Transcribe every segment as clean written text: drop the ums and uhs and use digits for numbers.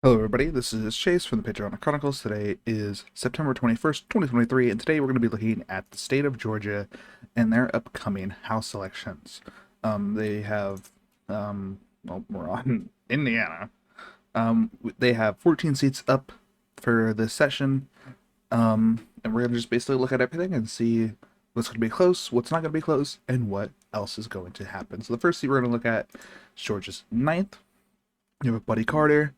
Hello everybody, this is Chase from the Patriotic Chronicles. Today is September 21st, 2023, and today we're going to be looking at the state of Georgia and their upcoming House elections. They have, well, we're on Indiana. They have 14 seats up for this session, and we're going to just basically look at everything and see what's going to be close, what's not going to be close, and what else is going to happen. So the first seat we're going to look at is Georgia's ninth. You have Buddy Carter,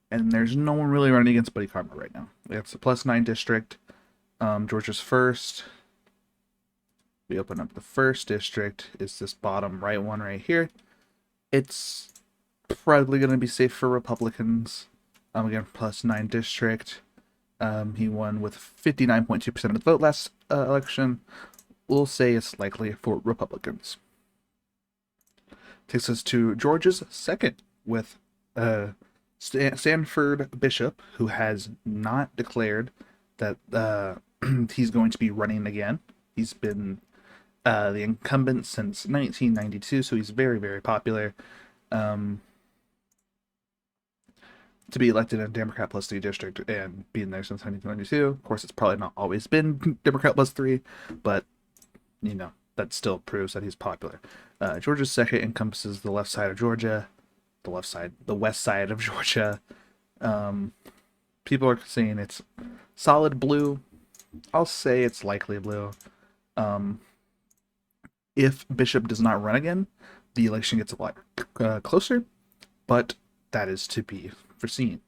and there's no one really running against Buddy Carter right now. It's the +9 district. Georgia's first. We open up the first district. It's this bottom right one right here. It's probably going to be safe for Republicans. Again, +9 district. He won with 59.2% of the vote last election. We'll say it's likely for Republicans. Takes us to Georgia's second with Sanford Bishop, who has not declared that he's going to be running again. He's been the incumbent since 1992, so he's very, very popular. To be elected in a Democrat +3 district and being there since 1992. Of course, it's probably not always been Democrat +3, but you know, that still proves that he's popular. Georgia's second encompasses the left side of Georgia, the west side of Georgia. People are saying it's solid blue. I'll say it's likely blue. If Bishop does not run again, the election gets a lot closer, but that is to be foreseen.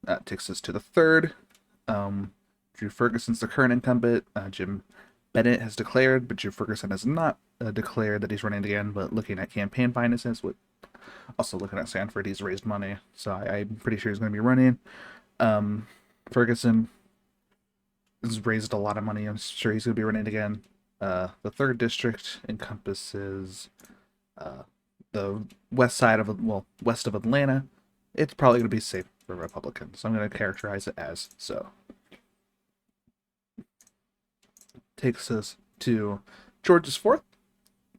That takes us to the third. Drew Ferguson's the current incumbent. Jim Bennett has declared, but Drew Ferguson has not declared that he's running again. But looking at campaign finances, also looking at Sanford, he's raised money, so I'm pretty sure he's going to be running. Ferguson has raised a lot of money. I'm sure he's going to be running again. The third district encompasses the west side of, well, west of Atlanta. It's probably going to be safe for Republicans, so I'm going to characterize it as so. Takes us to Georgia's fourth,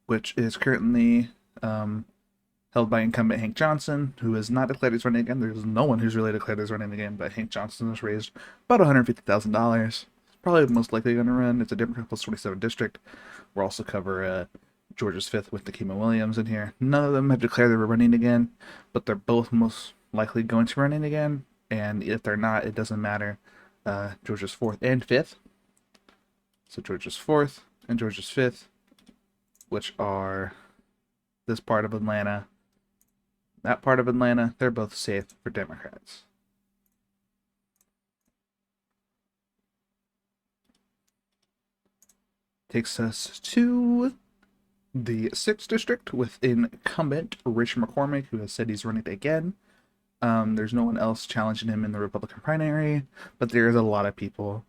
which is currently held by incumbent Hank Johnson, who has not declared he's running again. There's no one who's really declared he's running again, but Hank Johnson has raised about $150,000. Probably most likely going to run. It's a Democrat +27 district. We'll also cover Georgia's fifth with Nikema Williams in here. None of them have declared they were running again, but they're both most likely going to run in again. And if they're not, it doesn't matter. Georgia's fourth and fifth. So Georgia's fourth and Georgia's fifth, which are this part of Atlanta, that part of Atlanta, they're both safe for Democrats. Takes us to the 6th district with incumbent Rich McCormick, who has said he's running again. There's no one else challenging him in the Republican primary, but there's a lot of people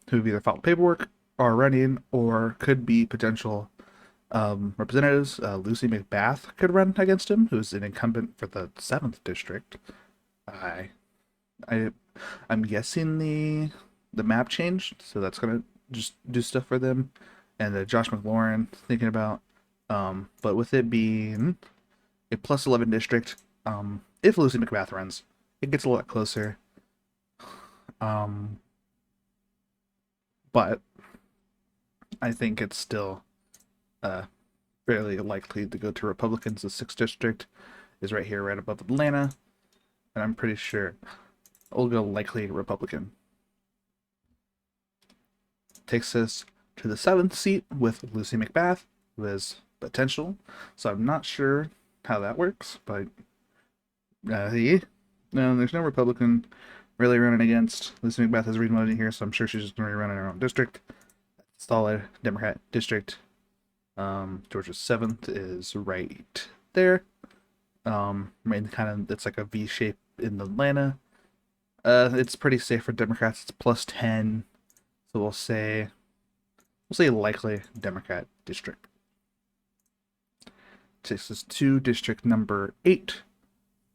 who've either filed paperwork, are running, or could be potential representatives. Lucy McBath could run against him, who's an incumbent for the 7th district. I'm guessing the map changed, so that's gonna just do stuff for them. And Josh McLaurin thinking about, but with it being a +11 district, if Lucy McBath runs, it gets a lot closer. But I think it's still fairly likely to go to Republicans. The 6th district is right here, right above Atlanta, and I'm pretty sure it'll go likely Republican. Takes us to the 7th seat with Lucy McBath, who has potential. So I'm not sure how that works, but no, there's no Republican really running against. Lucy McBath has remoted here, so I'm sure she's just going to be running her own district. Solid Democrat district. Georgia's 7th is right there. Right, kind of, it's like a V shape in Atlanta. It's pretty safe for Democrats. It's +10, so we'll say likely Democrat district. Takes us to district number 8,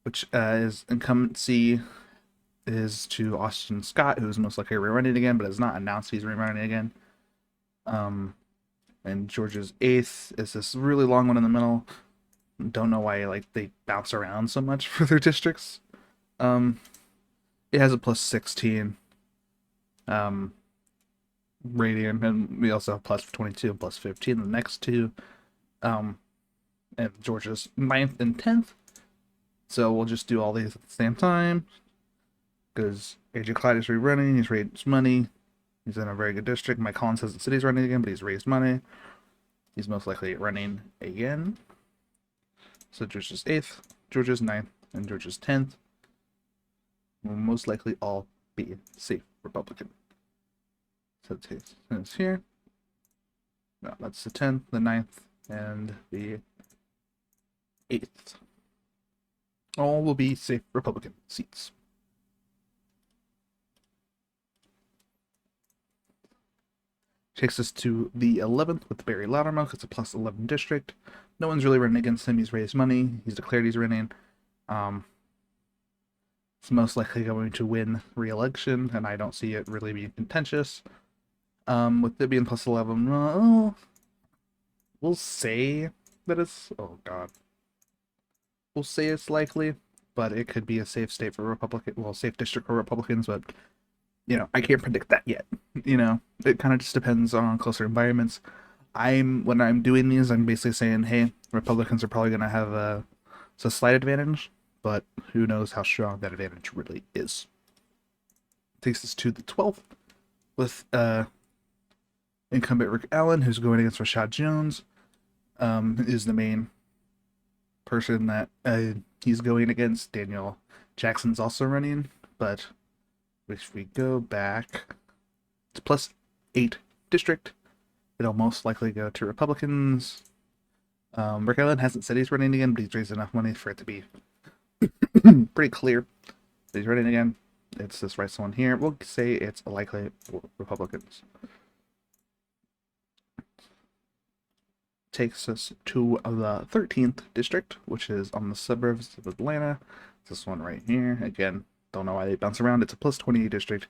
which is incumbency is to Austin Scott, who is most likely rerunning again, but has not announced he's rerunning again. And Georgia's 8th is this really long one in the middle. Don't know why they bounce around so much for their districts. Um, it has a plus 16 um, rating, and we also have plus 22 and plus 15 the next two. Um, and Georgia's 9th and 10th. So we'll just do all these at the same time. Because AJ Clyde is rerunning, he's raised money. He's in a very good district. Mike Collins says the city's running again, but he's raised money. He's most likely running again. So Georgia's 8th, Georgia's 9th, and Georgia's 10th will most likely all be safe Republican. So it's here. No, that's the 10th, the 9th, and the 8th. All will be safe Republican seats. Takes us to the 11th with Barry Loudermilk. It's a plus 11 district. No one's really running against him. He's raised money. He's declared he's running. It's most likely going to win re-election, and I don't see it really being contentious. With it being plus 11, we'll say that it's... Oh, God. We'll say it's likely, but it could be a safe state for Republican... Well, safe district for Republicans, but, you know, I can't predict that yet. You know, it kind of just depends on closer environments. When I'm doing these, I'm basically saying, hey, Republicans are probably going to have a slight advantage, but who knows how strong that advantage really is. Takes us to the 12th with incumbent Rick Allen, who's going against Rashad Jones, is the main person that he's going against. Daniel Jackson's also running, but if we go back, it's plus 8 district. It'll most likely go to Republicans. Rick Allen hasn't said he's running again, but he's raised enough money for it to be pretty clear that he's running again. It's this right one here. We'll say it's likely for Republicans. Takes us to the 13th district, which is on the suburbs of Atlanta. This one right here. Again, don't know why they bounce around. It's a plus 20 district.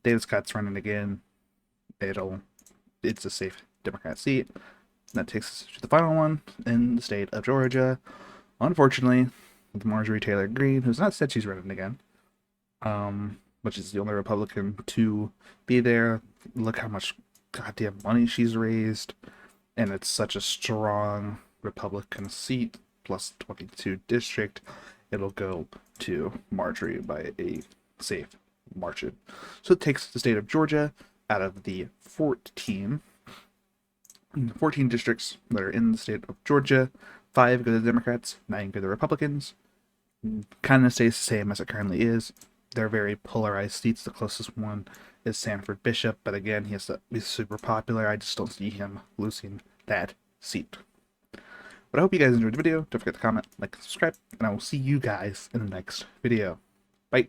David Scott's running again. It's a safe Democrat seat. That takes us to the final one in the state of Georgia. Unfortunately, with Marjorie Taylor Greene, who's not said she's running again, which is the only Republican to be there. Look how much goddamn money she's raised, and it's such a strong Republican seat, plus 22 district. It'll go to Marjorie by a safe margin. So it takes the state of Georgia out of the 14 districts that are in the state of Georgia. 5 go to the Democrats, 9 go to the Republicans. Kind of stays the same as it currently is. They're very polarized seats. The closest one is Sanford Bishop, but again, he has to be super popular. I just don't see him losing that seat. But I hope you guys enjoyed the video. Don't forget to comment, like, and subscribe, and I will see you guys in the next video. Bye.